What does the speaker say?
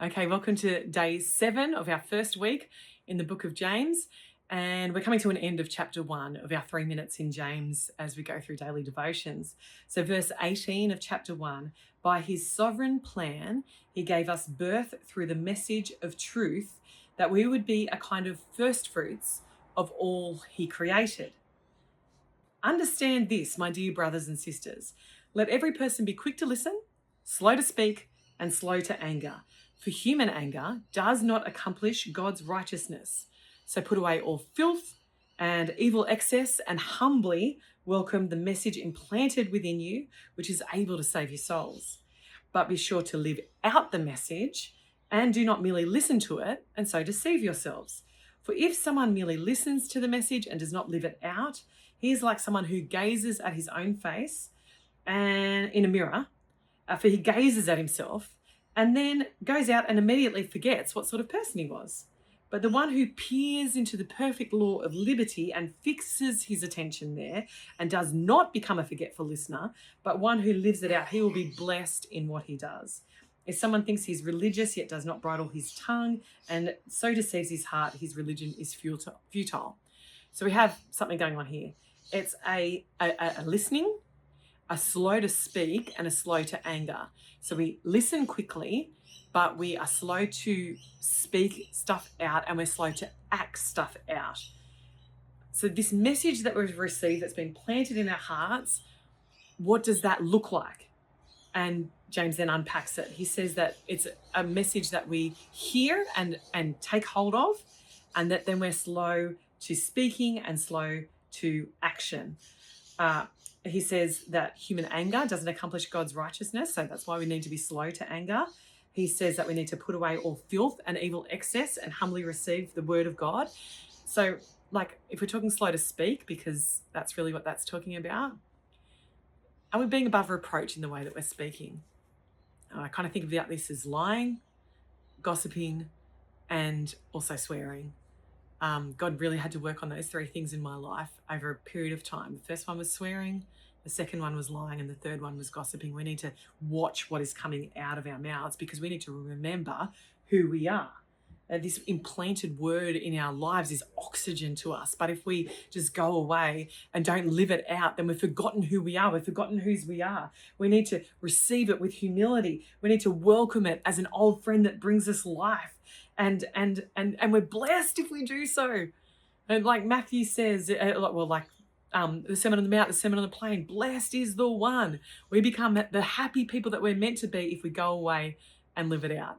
Okay, welcome to day 7 of our first week in the book of James. And we're coming to an end of chapter 1 of our 3 minutes in James as we go through daily devotions. So, verse 18 of chapter 1, by his sovereign plan, he gave us birth through the message of truth, that we would be a kind of first fruits of all he created. Understand this, my dear brothers and sisters. Let every person be quick to listen, slow to speak, and slow to anger. For human anger does not accomplish God's righteousness. So put away all filth and evil excess and humbly welcome the message implanted within you, which is able to save your souls. But be sure to live out the message and do not merely listen to it and so deceive yourselves. For if someone merely listens to the message and does not live it out, he is like someone who gazes at his own face and in a mirror, for he gazes at himself and then goes out and immediately forgets what sort of person he was. But the one who peers into the perfect law of liberty and fixes his attention there and does not become a forgetful listener, but one who lives it out, he will be blessed in what he does. If someone thinks he's religious yet does not bridle his tongue and so deceives his heart, his religion is futile. So we have something going on here. It's a listening, a slow to speak, and a slow to anger. So we listen quickly, but we are slow to speak stuff out and we're slow to act stuff out. So this message that we've received that's been planted in our hearts, what does that look like? And James then unpacks it. He says that it's a message that we hear and take hold of, and that then we're slow to speaking and slow to action. He says that human anger doesn't accomplish God's righteousness, so that's why we need to be slow to anger. He says that we need to put away all filth and evil excess and humbly receive the word of God. So, like, if we're talking slow to speak, because that's really what that's talking about, are we being above reproach in the way that we're speaking? I kind of think about this as lying, gossiping, and also swearing. God really had to work on those 3 things in my life over a period of time. The first one was swearing, the second one was lying, and the third one was gossiping. We need to watch what is coming out of our mouths because we need to remember who we are. This implanted word in our lives is oxygen to us. But if we just go away and don't live it out, then we've forgotten who we are. We've forgotten whose we are. We need to receive it with humility. We need to welcome it as an old friend that brings us life. And we're blessed if we do so. And like Matthew says, the Sermon on the Mount, the Sermon on the Plain, blessed is the one. We become the happy people that we're meant to be if we go away and live it out.